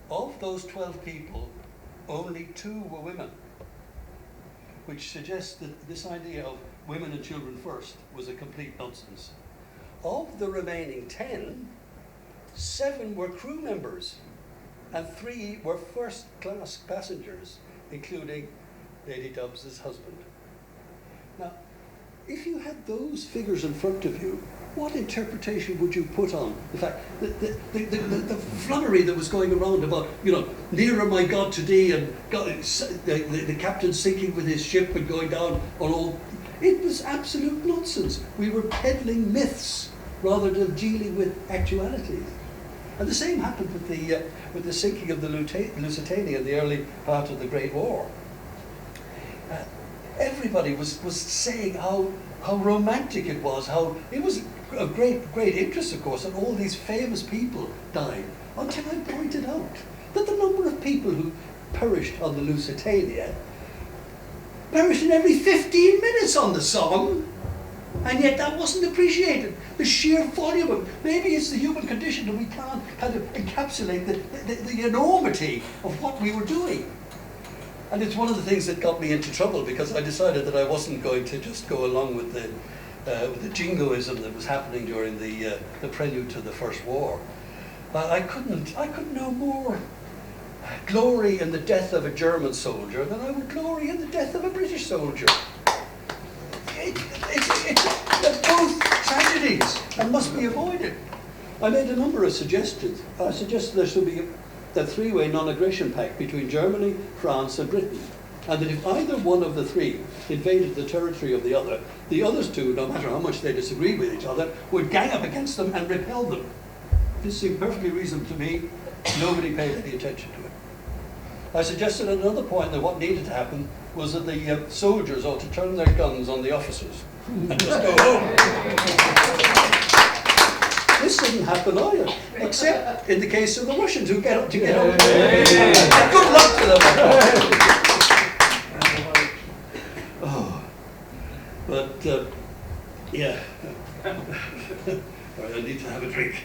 Of those 12 people, only 2 were women, which suggests that this idea of women and children first was a complete nonsense. Of the remaining 10, 7 were crew members and 3 were first-class passengers, including Lady Dobbs's husband. Now, if you had those figures in front of you, what interpretation would you put on the fact that the flummery that was going around about, nearer my God to thee, and God, the captain sinking with his ship and going down on all? It was absolute nonsense. We were peddling myths rather than dealing with actualities. And the same happened with the sinking of the Lusitania in the early part of the Great War. Everybody was saying how romantic it was, how it was of great interest, of course, that all these famous people died, until I pointed out that the number of people who perished on the Lusitania perished in every 15 minutes on the Somme, and yet that wasn't appreciated. The sheer volume of, maybe it's the human condition that we can't kind of encapsulate the enormity of what we were doing. And it's one of the things that got me into trouble, because I decided that I wasn't going to just go along with the jingoism that was happening during the prelude to the First War. I couldn't no more glory in the death of a German soldier than I would glory in the death of a British soldier. They're both tragedies and must be avoided. I made a number of suggestions. I suggested there should be a 3-way non-aggression pact between Germany, France and Britain, and that if either one of the 3 invaded the territory of the others 2, no matter how much they disagreed with each other, would gang up against them and repel them. This seemed perfectly reasonable to me. Nobody paid any attention to it. I suggested at another point that what needed to happen was that the soldiers ought to turn their guns on the officers and just go home. This didn't happen either, except in the case of the Russians who get home. Good luck to them. Oh, but yeah. I need to have a drink.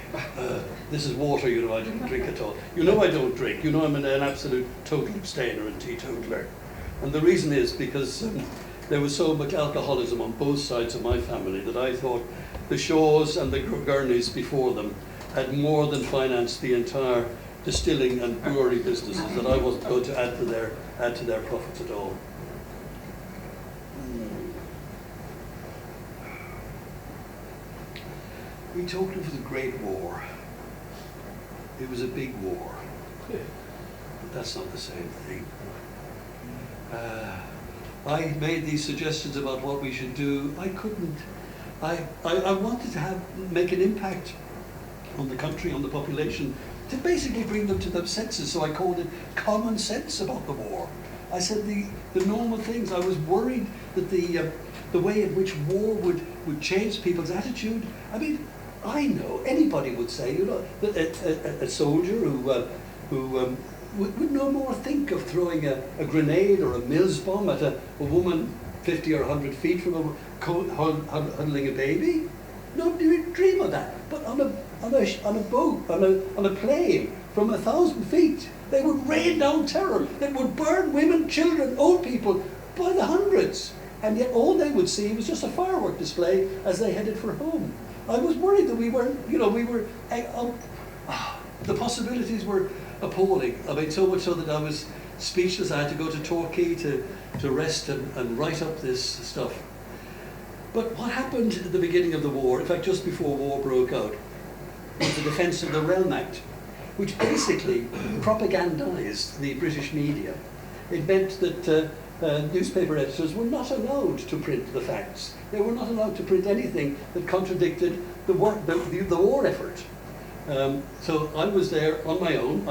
This is water, I don't drink at all. I don't drink. I'm an absolute total abstainer and teetotaler. And the reason is because there was so much alcoholism on both sides of my family that I thought the Shaws and the Gurneys before them had more than financed the entire distilling and brewery businesses, that I wasn't going to add to their profits at all. We talked of the Great War. It was a big war, but that's not the same thing. I made these suggestions about what we should do. I couldn't. I wanted to make an impact on the country, on the population, to basically bring them to their senses. So I called it common sense about the war. I said the normal things. I was worried that the way in which war would change people's attitude. I mean, I know anybody would say, that a soldier who would no more think of throwing a grenade or a Mills bomb at a woman 50 or 100 feet from a huddling a baby. Nobody would dream of that. But on a boat, on a plane from 1,000 feet, they would rain down terror. They would burn women, children, old people by the hundreds. And yet all they would see was just a firework display as they headed for home. I was worried that we weren't, the possibilities were appalling. I mean, so much so that I was speechless. I had to go to Torquay to rest and write up this stuff. But what happened at the beginning of the war, in fact just before war broke out, was the Defence of the Realm Act, which basically propagandized the British media. It meant that newspaper editors were not allowed to print the facts. They were not allowed to print anything that contradicted the war effort. So I was there on my own.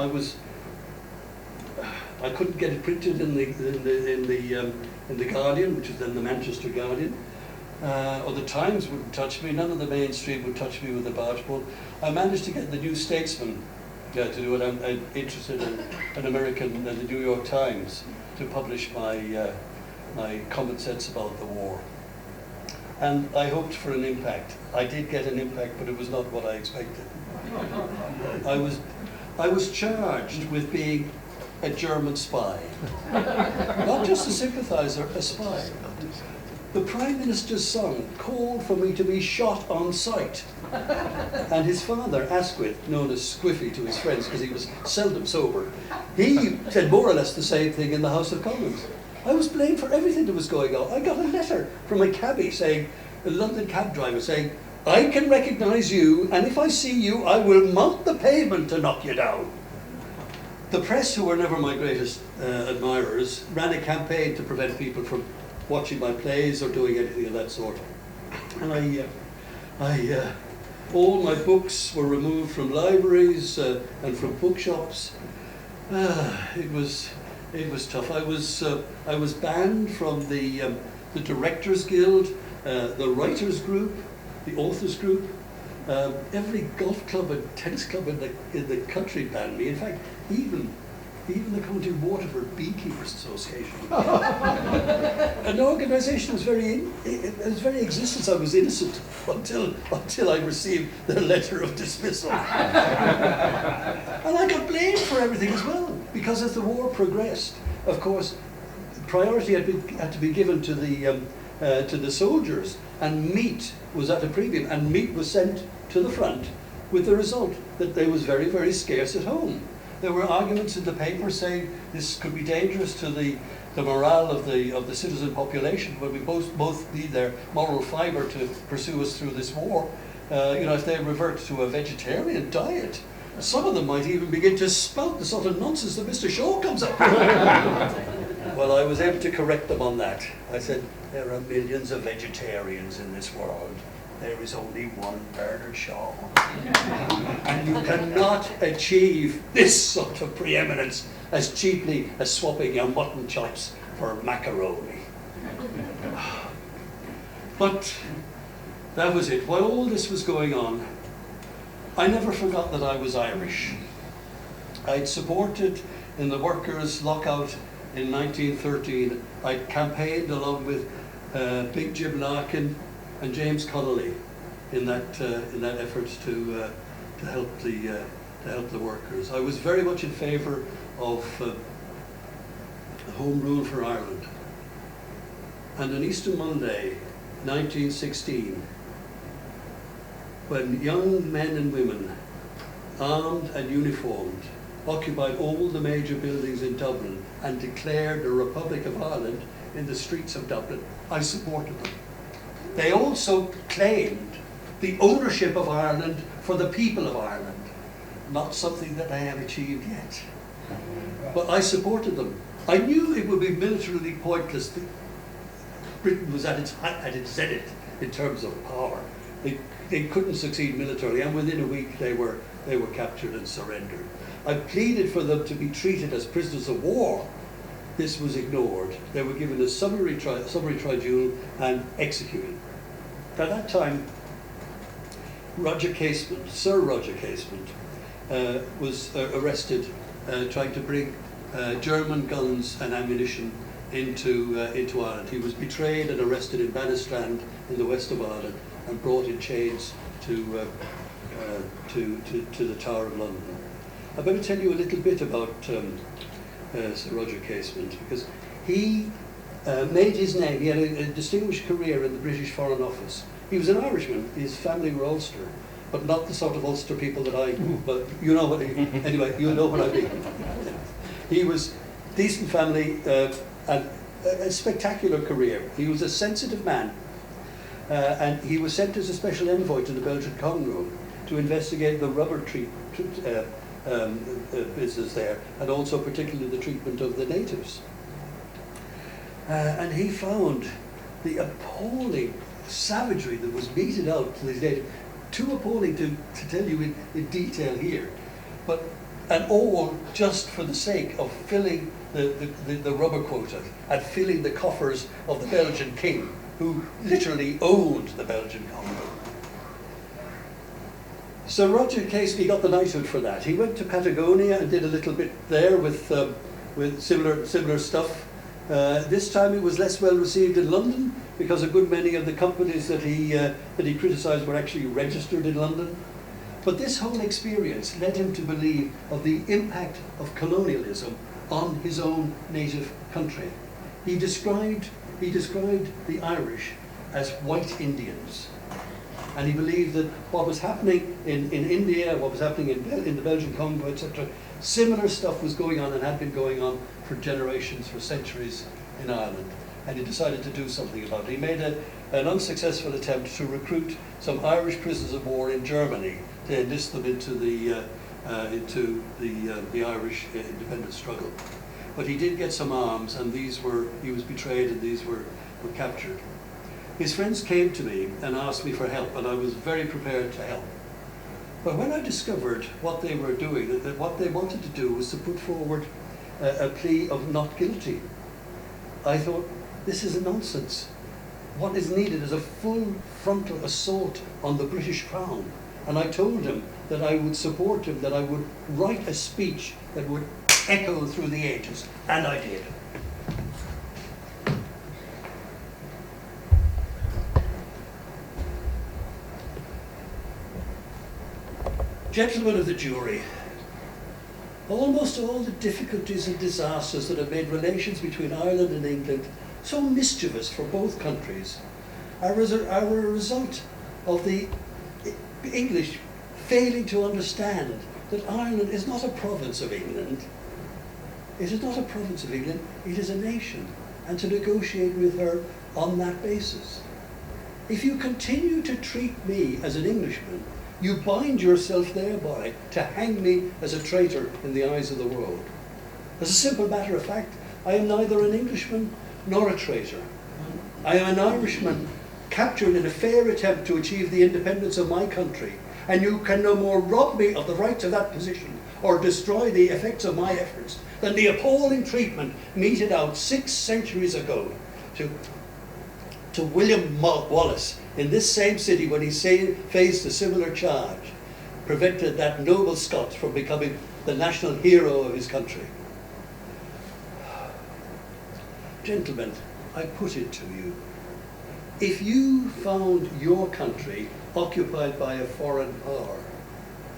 I couldn't get it printed in the Guardian, which was then the Manchester Guardian. Or the Times wouldn't touch me. None of the mainstream would touch me with a barge pole. I managed to get the New Statesman to do it. I'm interested in an American, the New York Times, to publish my common sense about the war. And I hoped for an impact. I did get an impact, but it was not what I expected. I was charged with being a German spy. Not just a sympathiser, a spy. The Prime Minister's son called for me to be shot on sight. And his father, Asquith, known as Squiffy to his friends because he was seldom sober, he said more or less the same thing in the House of Commons. I was blamed for everything that was going on. I got a letter from a cabbie saying, a London cab driver saying, I can recognise you, and if I see you, I will mount the pavement to knock you down. The press, who were never my greatest admirers, ran a campaign to prevent people from watching my plays or doing anything of that sort. And all my books were removed from libraries and from bookshops. It was tough. I was banned from the Directors Guild, the Writers Group, the Authors Group. Every golf club and tennis club in the country banned me. In fact, even the County Waterford Beekeepers Association. An organisation whose very existence I was innocent until I received their letter of dismissal. And I got blamed for everything as well, because as the war progressed, of course, priority had to be given to the soldiers, and meat was at a premium, and meat was sent to the front, with the result that they was very, very scarce at home. There were arguments in the paper saying this could be dangerous to the morale of the citizen population, when we both need their moral fibre to pursue us through this war. If they revert to a vegetarian diet, some of them might even begin to spout the sort of nonsense that Mr. Shaw comes up with. Well, I was able to correct them on that. I said, there are millions of vegetarians in this world. There is only one Bernard Shaw. And you cannot achieve this sort of preeminence as cheaply as swapping your mutton chops for macaroni. But that was it. While all this was going on, I never forgot that I was Irish. I'd supported in the workers' lockout in 1913. I'd campaigned along with Big Jim Larkin and James Connolly in that effort to help the workers. I was very much in favour of Home Rule for Ireland. And on Easter Monday, 1916, when young men and women, armed and uniformed, occupied all the major buildings in Dublin and declared the Republic of Ireland in the streets of Dublin, I supported them. They also claimed the ownership of Ireland for the people of Ireland, not something that I have achieved yet. But I supported them. I knew it would be militarily pointless. Britain was at its zenith in terms of power. They couldn't succeed militarily, and within a week they were captured and surrendered. I pleaded for them to be treated as prisoners of war. This was ignored. They were given a summary tribunal and executed. At that time, Sir Roger Casement, was arrested trying to bring German guns and ammunition into Ireland. He was betrayed and arrested in Bannistrand in the west of Ireland and brought in chains to the Tower of London. I better tell you a little bit about Sir Roger Casement, because he made his name. He had a distinguished career in the British Foreign Office. He was an Irishman. His family were Ulster, but not the sort of Ulster people that I. But you know what. Anyway, you know what I mean. He was decent family and a spectacular career. He was a sensitive man, and he was sent as a special envoy to the Belgian Congo to investigate the rubber business there, and also particularly the treatment of the natives. And he found the appalling savagery that was meted out to these natives, too appalling to tell you in detail here, and all just for the sake of filling the rubber quota and filling the coffers of the Belgian king, who literally owned the Belgian Congo. So Roger Casement got the knighthood for that. He went to Patagonia and did a little bit there with similar stuff. This time it was less well received in London, because a good many of the companies that he criticised were actually registered in London. But this whole experience led him to believe of the impact of colonialism on his own native country. He described the Irish as white Indians. And he believed that what was happening in India, what was happening in the Belgian Congo, etc., similar stuff was going on and had been going on for generations, for centuries in Ireland. And he decided to do something about it. He made an unsuccessful attempt to recruit some Irish prisoners of war in Germany to enlist them into the Irish independence struggle. But he did get some arms, and he was betrayed, and these were captured. His friends came to me and asked me for help, and I was very prepared to help. But when I discovered what they were doing, that what they wanted to do was to put forward a plea of not guilty, I thought, this is nonsense. What is needed is a full frontal assault on the British Crown. And I told him that I would support him, that I would write a speech that would echo through the ages, and I did. Gentlemen of the jury, almost all the difficulties and disasters that have made relations between Ireland and England so mischievous for both countries are a result of the English failing to understand that Ireland is not a province of England. It is not a province of England, it is a nation, and to negotiate with her on that basis. If you continue to treat me as an Englishman, you bind yourself thereby to hang me as a traitor in the eyes of the world. As a simple matter of fact, I am neither an Englishman nor a traitor. I am an Irishman captured in a fair attempt to achieve the independence of my country, and you can no more rob me of the right to that position or destroy the effects of my efforts than the appalling treatment meted out 6 centuries ago to William Wallace in this same city when he faced a similar charge, prevented that noble Scot from becoming the national hero of his country. Gentlemen, I put it to you, if you found your country occupied by a foreign power,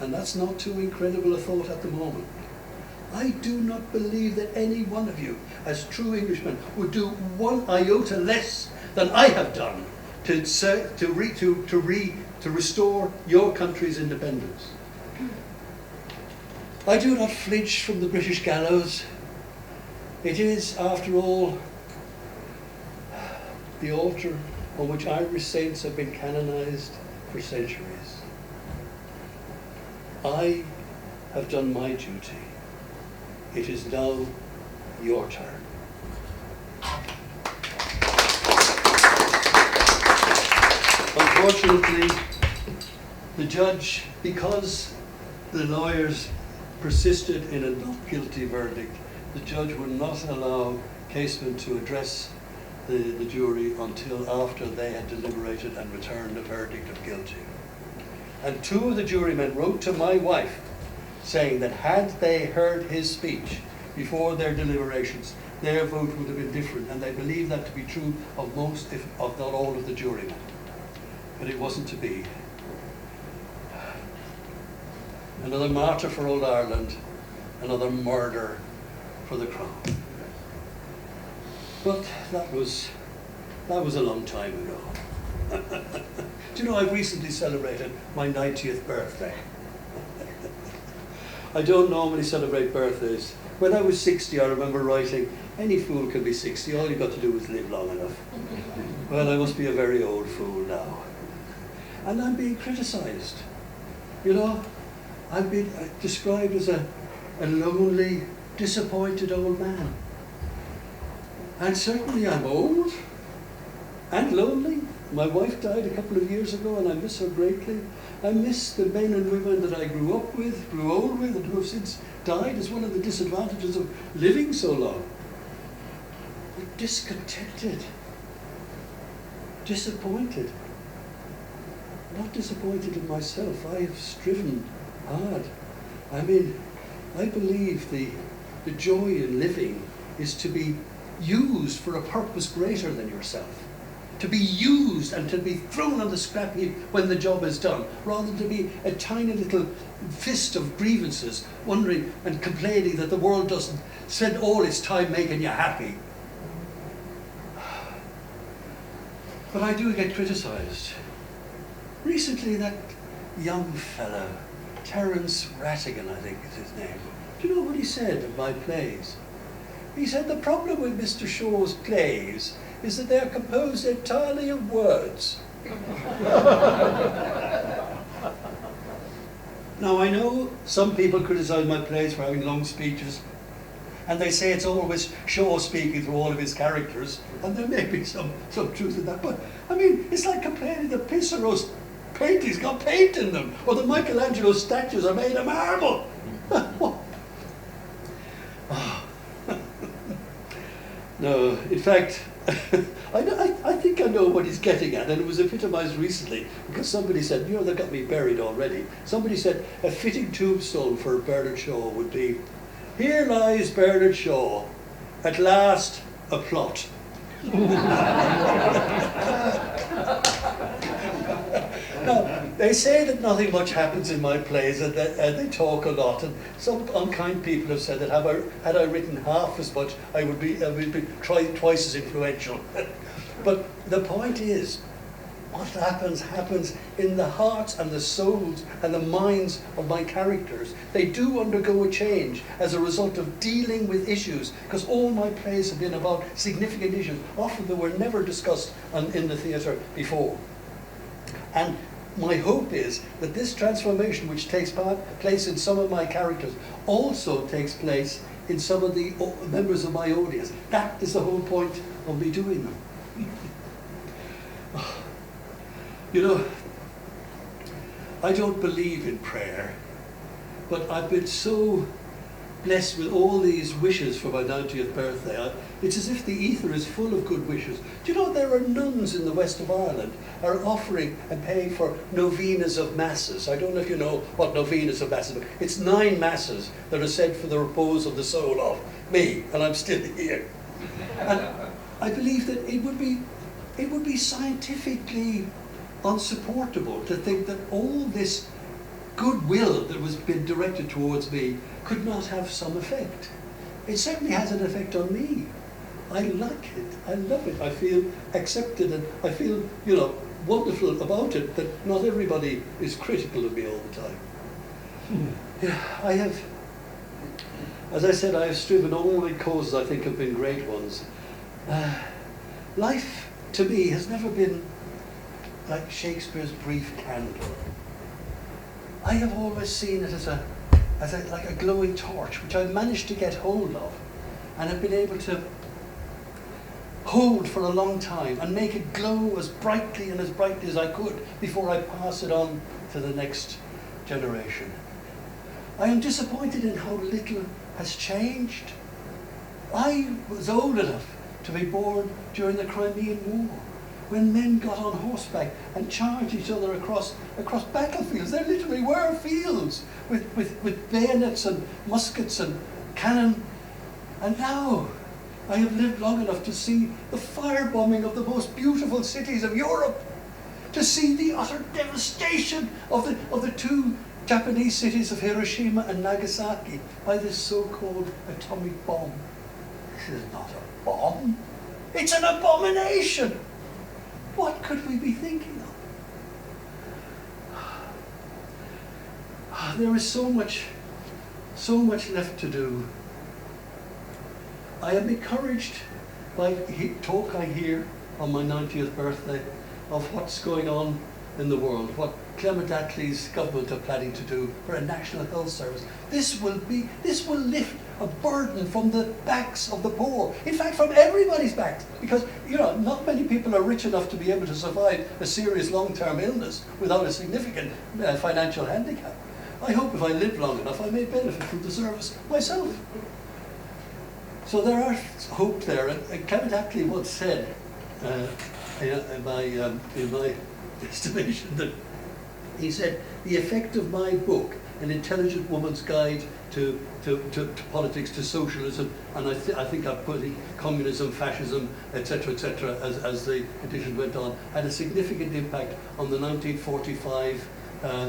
and that's not too incredible a thought at the moment, I do not believe that any one of you, as true Englishmen, would do one iota less than I have done to restore your country's independence. I do not flinch from the British gallows. It is, after all, the altar on which Irish saints have been canonized for centuries. I have done my duty. It is now your turn. Unfortunately, the judge, because the lawyers persisted in a not guilty verdict, the judge would not allow casemen to address the jury until after they had deliberated and returned a verdict of guilty. And 2 of the jurymen wrote to my wife saying that had they heard his speech before their deliberations, their vote would have been different, and they believed that to be true of most, if of not all, of the jurymen. But it wasn't to be. Another martyr for old Ireland, another murder for the Crown. But that was a long time ago. Do you know, I've recently celebrated my 90th birthday. I don't normally celebrate birthdays. When I was 60, I remember writing, any fool can be 60, all you've got to do is live long enough. Well, I must be a very old fool now. And I'm being criticised. You know, I've been described as a lonely, disappointed old man. And certainly I'm old and lonely. My wife died a couple of years ago and I miss her greatly. I miss the men and women that I grew up with, grew old with, and who have since died as one of the disadvantages of living so long. I'm discontented, disappointed. Not disappointed in myself. I have striven hard. I mean, I believe the joy in living is to be used for a purpose greater than yourself. to be used and to be thrown on the scrap heap when the job is done, rather than to be a tiny little fist of grievances, wondering and complaining that the world doesn't spend all its time making you happy. But I do get criticised. Recently, that young fellow, Terence Rattigan, I think is his name, do you know what he said of my plays? He said the problem with Mr. Shaw's plays is that they are composed entirely of words. Now, I know some people criticise my plays for having long speeches, and they say it's always Shaw speaking through all of his characters, and there may be some truth in that, but I mean, it's like complaining that Pisaro's paintings got paint in them, or that Michelangelo's statues are made of marble. No, in fact, I think I know what he's getting at, and it was epitomised recently, because somebody said, you know, they've got me buried already. Somebody said a fitting tombstone for Bernard Shaw would be, "Here lies Bernard Shaw, at last a plot." Now, they say that nothing much happens in my plays, and they talk a lot, and some unkind people have said that had I written half as much, I would be twice as influential. But the point is, what happens in the hearts and the souls and the minds of my characters. They do undergo a change as a result of dealing with issues, because all my plays have been about significant issues, often that were never discussed in the theatre before. And my hope is that this transformation, which takes place in some of my characters, also takes place in some of the members of my audience. That is the whole point of me doing them. You know, I don't believe in prayer, but I've been so blessed with all these wishes for my 90th birthday. It's as if the ether is full of good wishes. Do you know there are nuns in the west of Ireland are offering and paying for novenas of masses? I don't know if you know what novenas of masses are. It's 9 masses that are said for the repose of the soul of me, and I'm still here. And I believe that it would be scientifically unsupportable to think that all this goodwill that was been directed towards me could not have some effect. It certainly has an effect on me. I like it. I love it. I feel accepted, and I feel, you know, wonderful about it, that not everybody is critical of me all the time. Yeah, I have, as I said, I have striven all my causes I think have been great ones. Life, to me, has never been like Shakespeare's brief candle. I have always seen it as like a glowing torch, which I've managed to get hold of, and have been able to hold for a long time and make it glow as brightly as I could before I pass it on to the next generation. I am disappointed in how little has changed. I was old enough to be born during the Crimean War, when men got on horseback and charged each other across battlefields. There literally were fields with bayonets and muskets and cannon. And now I have lived long enough to see the firebombing of the most beautiful cities of Europe, to see the utter devastation of the 2 Japanese cities of Hiroshima and Nagasaki by this so-called atomic bomb. This is not a bomb. It's an abomination. What could we be thinking of? There is so much left to do. I am encouraged by talk I hear on my 90th birthday of what's going on in the world, what Clement Attlee's government are planning to do for a national health service. This will lift a burden from the backs of the poor. In fact, from everybody's backs, because, you know, not many people are rich enough to be able to survive a serious long-term illness without a significant financial handicap. I hope if I live long enough, I may benefit from the service myself. So there are hope there. And Clement Attlee once said, in my estimation, that he said, the effect of my book, An Intelligent Woman's Guide to politics, to socialism, and I think I've put communism, fascism, etc., as the edition went on, had a significant impact on the 1945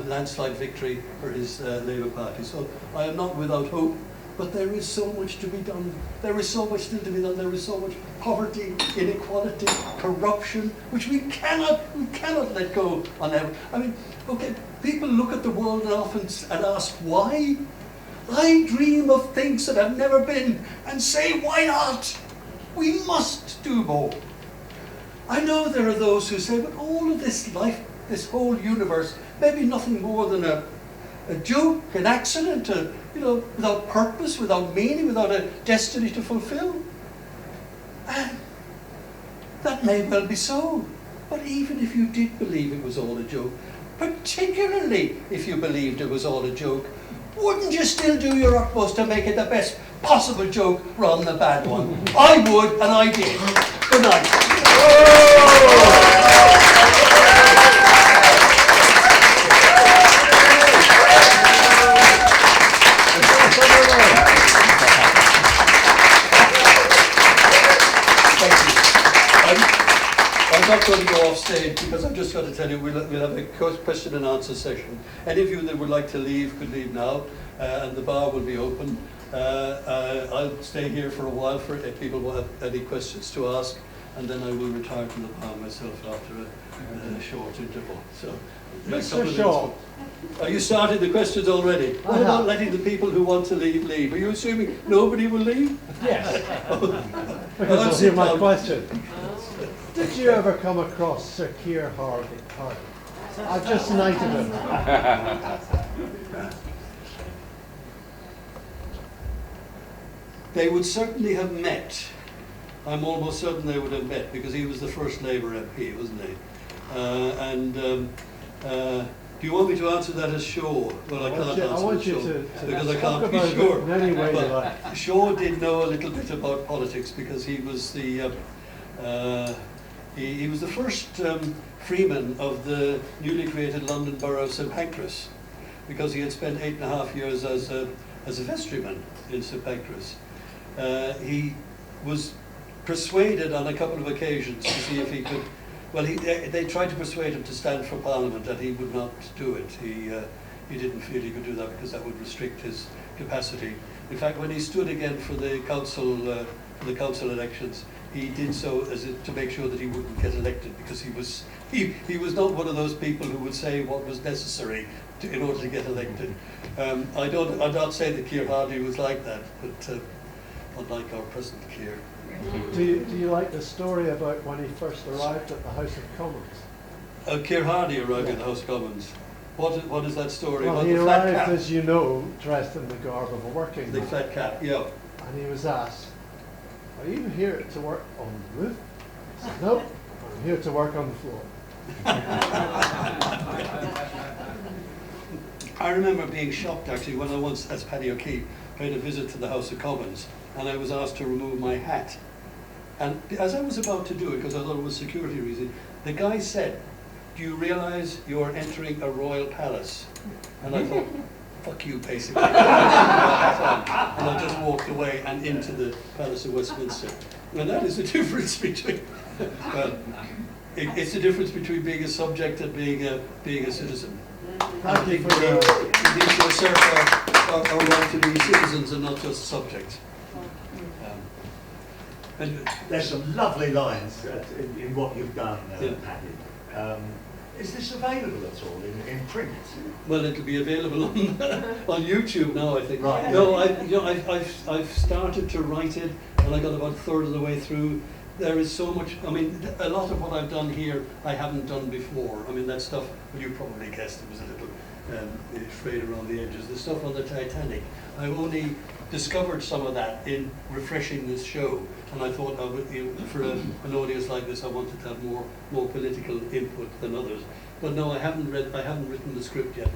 landslide victory for his Labour Party. So I am not without hope, but there is so much to be done. There is so much still to be done. There is so much poverty, inequality, corruption, which we cannot let go on ever. I mean, okay, people look at the world and often and ask why. I dream of things that have never been and say, why not? We must do more. I know there are those who say, but all of this life, this whole universe, maybe nothing more than a joke, an accident, without purpose, without meaning, without a destiny to fulfill. And that may well be so. But even if you did believe it was all a joke, particularly if you believed it was all a joke, wouldn't you still do your utmost to make it the best possible joke rather than the bad one? I would, and I did. Good night. I'm not going to go off stage because I've just got to tell you we'll have a question and answer session. Any of you that would like to leave could leave now, and the bar will be open. I'll stay here for a while if people will have any questions to ask, and then I will retire from the bar myself after a short interval. So, Mr. Shaw, are you starting the questions already? What about letting the people who want to leave? Are you assuming nobody will leave? Yes. Because here's my question. Did you ever come across Sir Keir Hardie? I've just knighted him. They would certainly have met. I'm almost certain they would have met because he was the first Labour MP, wasn't he? Do you want me to answer that as Shaw? Well, I can't answer as Shaw because I can't be sure. In any way you like. Shaw did know a little bit about politics because he was the he was the first freeman of the newly created London Borough of St Pancras, because he had spent 8.5 years as a vestryman in St Pancras. He was persuaded on a couple of occasions to see if he could. Well, they tried to persuade him to stand for Parliament, and he would not do it. He didn't feel he could do that because that would restrict his capacity. In fact, when he stood again for the council elections, he did so to make sure that he wouldn't get elected, because he was not one of those people who would say what was necessary in order to get elected. I'm not saying that Keir Hardie was like that, but unlike our present Keir. Do you like the story about when he first arrived at the House of Commons? Keir Hardie arrived at the House of Commons. What is that story? Well, he arrived, as you know, dressed in the garb of a working man. The flat cap, yeah. And he was asked, "Are you here to work on the roof?" He said, "No, I'm here to work on the floor." I remember being shocked actually when I once, as Paddy O'Keeffe, paid a visit to the House of Commons, and I was asked to remove my hat. And as I was about to do it, because I thought it was security reason, the guy said, "Do you realise you're entering a royal palace?" And I thought, fuck you, basically. And I just walked away and into the Palace of Westminster. And that is the difference between, it's the difference between being a subject and being a citizen. Thank you for we need to assert our right to be citizens and not just subjects. There's some lovely lines in what you've done, Yeah. Paddy. Is this available at all in print? Well, it'll be available on YouTube now, I think. Right. No, I've started to write it, and I got about a third of the way through. There is so much. I mean, a lot of what I've done here I haven't done before. I mean, that stuff. Well, you probably guessed it was a little frayed around the edges. The stuff on the Titanic, I only discovered some of that in refreshing this show, and I thought for an audience like this, I wanted to have more political input than others. But no, I haven't written the script yet.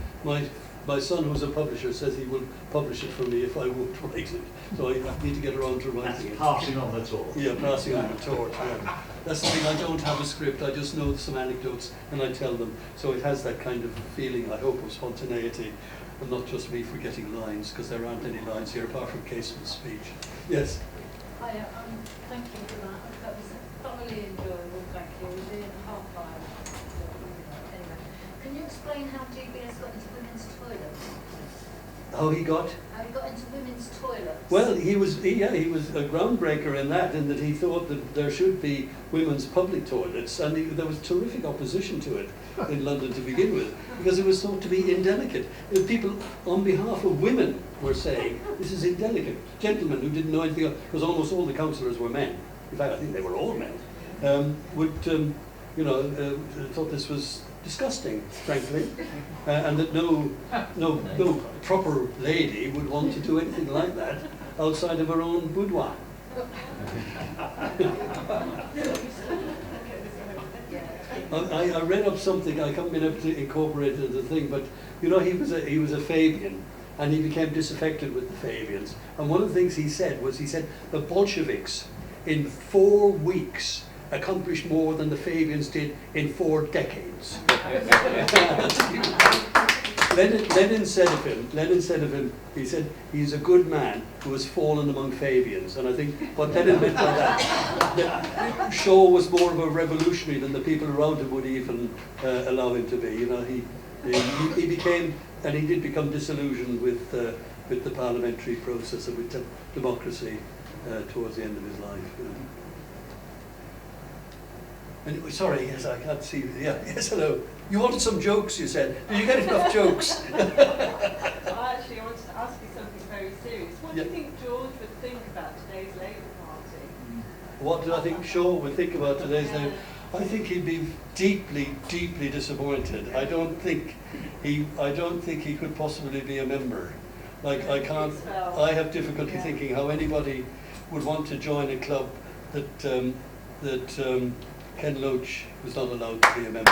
My son, who's a publisher, says he will publish it for me if I won't write it. So I need to get around to writing it. Passing on the torch. Yeah, passing on the torch. Yeah. That's the thing. I don't have a script. I just know some anecdotes and I tell them. So it has that kind of feeling, I hope, of spontaneity. and not just me forgetting lines, because there aren't any lines here apart from Casement's speech. Yes? Hi, thank you for that. That was thoroughly enjoyable, thank you. It was in half mile. Anyway, can you explain how GBS got into women's toilets? How he got? How he got into women's toilets? Well, he was a groundbreaker in that he thought that there should be women's public toilets, and there was terrific opposition to it in London to begin with, because it was thought to be indelicate. People on behalf of women were saying, this is indelicate. Gentlemen who didn't know anything else, because almost all the councillors were men, in fact I think they were all men, thought this was disgusting, frankly, and that no proper lady would want to do anything like that outside of her own boudoir. I read up something. I haven't been able to incorporate it into the thing, but he was a Fabian, and he became disaffected with the Fabians. And one of the things he said the Bolsheviks in 4 weeks accomplished more than the Fabians did in 4 decades. Lenin said of him, he said, he's a good man who has fallen among Fabians. And I think what Lenin meant by that Shaw was more of a revolutionary than the people around him would even allow him to be. He became, and he did become disillusioned with the parliamentary process and with democracy towards the end of his life. Anyway, sorry, yes, I can't see. Yeah, yes, hello. You wanted some jokes, you said. Did you get enough jokes? I wanted to ask you something very serious. What do you think George would think about today's Labour Party? What do I think Shaw would think about today's Labour? I think he'd be deeply, deeply disappointed. I don't think he could possibly be a member. Like I have difficulty thinking how anybody would want to join a club that Ken Loach was not allowed to be a member.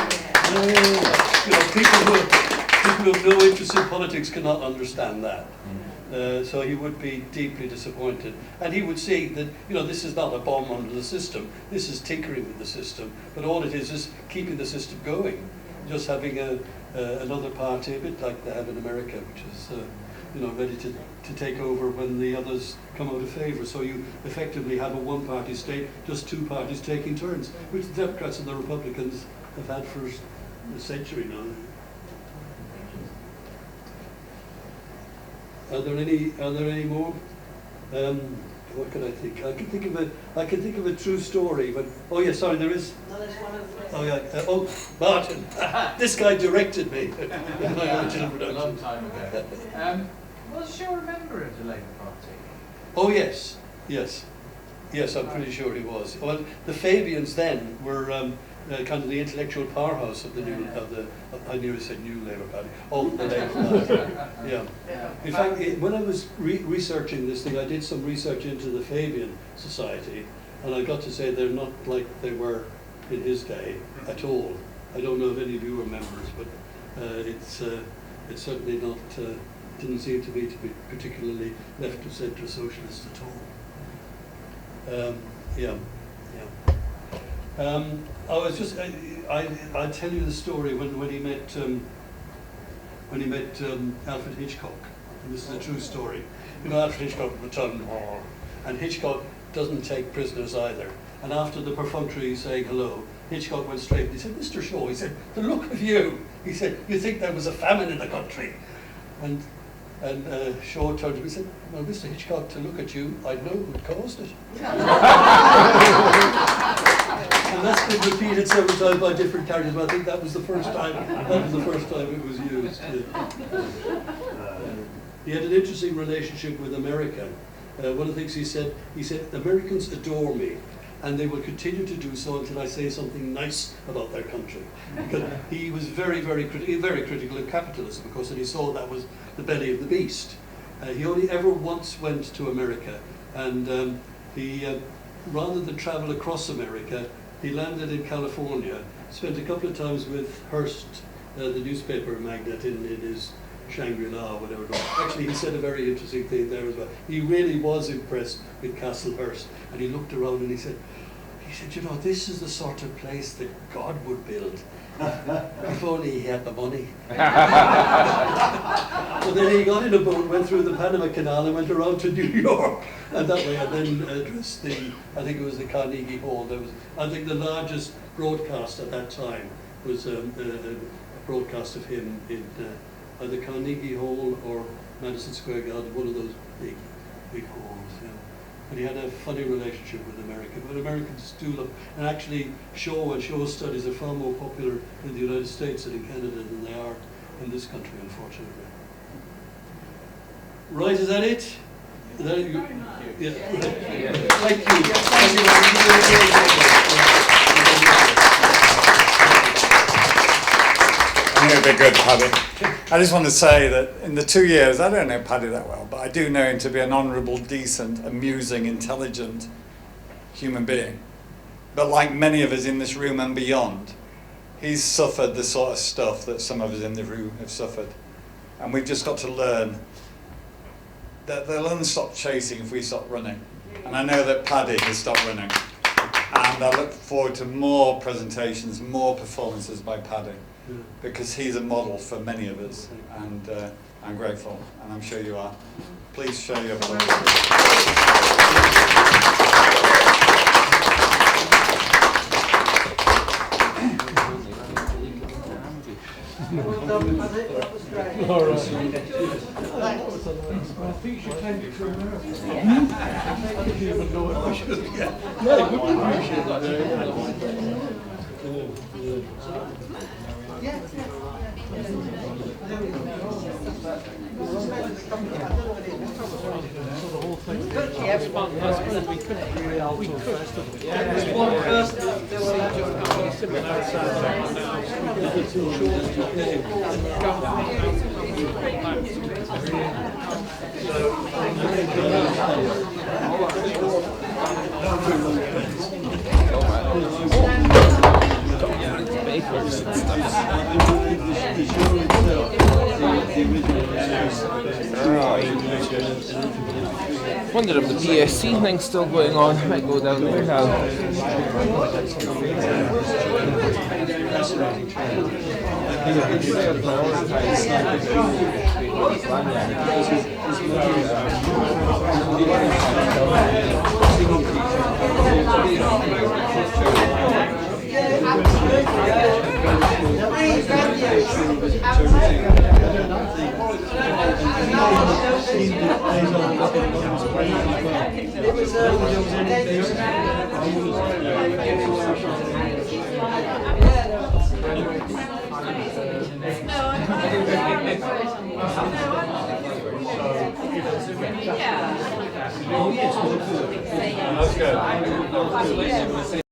People who have no interest in politics cannot understand that. So he would be deeply disappointed, and he would see that this is not a bomb under the system. This is tinkering with the system, but all it is keeping the system going. Just having another party, a bit like they have in America, which is ready to take over when the others come out of favour. So you effectively have a one-party state, just 2 parties taking turns, which the Democrats and the Republicans have had for a century now. Are there any more? What can I think? I can think of a true story, but oh yeah, sorry, there is. No, there's one of Oh yeah, Martin, this guy directed me. A long time ago. Was Shaw a member of the Labour Party? Oh yes, I'm pretty sure he was. Well, the Fabians then were kind of the intellectual powerhouse of the I nearly said new Labour Party. Oh, the Labour Party. Yeah. In fact, when I was researching this thing, I did some research into the Fabian Society, and I got to say they're not like they were in his day at all. I don't know if any of you were members, but it's certainly not. Didn't seem to be particularly left of centre socialist at all. I was just I'll tell you the story when he met Alfred Hitchcock, and this is a true story. Alfred Hitchcock returned, and Hitchcock doesn't take prisoners either. And after the perfunctory saying hello, Hitchcock went straight and he said, "Mr. Shaw," he said, "the look of you," he said, "you think there was a famine in the country." And Shaw turned to him and said, "Well, Mr. Hitchcock, to look at you, I know who caused it." And that's been repeated several times by different characters, but I think that was the first time it was used. He had an interesting relationship with America. One of the things he said, "Americans adore me, and they will continue to do so until I say something nice about their country." Because he was very, very critical of capitalism, of course, and he saw that was the belly of the beast. He only ever once went to America, and he, rather than travel across America, he landed in California, spent a couple of times with Hearst, the newspaper magnate in his Shangri-La or whatever it was. Actually, he said a very interesting thing there as well. He really was impressed with Castlehurst, and he looked around and he said, he said, you know, this is the sort of place that God would build. If only he had the money. So then he got in a boat, went through the Panama Canal and went around to New York. And that way, and then addressed I think it was the Carnegie Hall. There was, I think the largest broadcast at that time was a broadcast of him in either Carnegie Hall or Madison Square Garden, one of those big halls. Yeah. But he had a funny relationship with America. But Americans do love, and actually show and show studies are far more popular in the United States and in Canada than they are in this country, unfortunately. Right, is that it? Is that it? Yeah. Thank you. I'm going to be good, Paddy. I just want to say that in the 2 years, I don't know Paddy that well, but I do know him to be an honourable, decent, amusing, intelligent human being. But like many of us in this room and beyond, he's suffered the sort of stuff that some of us in the room have suffered. And we've just got to learn that they'll only stop chasing if we stop running. And I know that Paddy has stopped running. And I look forward to more presentations, more performances by Paddy, because he's a model for many of us, and I'm grateful, and I'm sure you are. Please show your applause. Well done, Paddy. That was great. All right. That was a nice one. I think you should take it to America. I think you would know it. Yeah, it would be appreciated. So the whole thing. Yes, we could really alter the festival. There's one person that will Wonder if the BSC thing's still going on. I might go down there now. Let's go.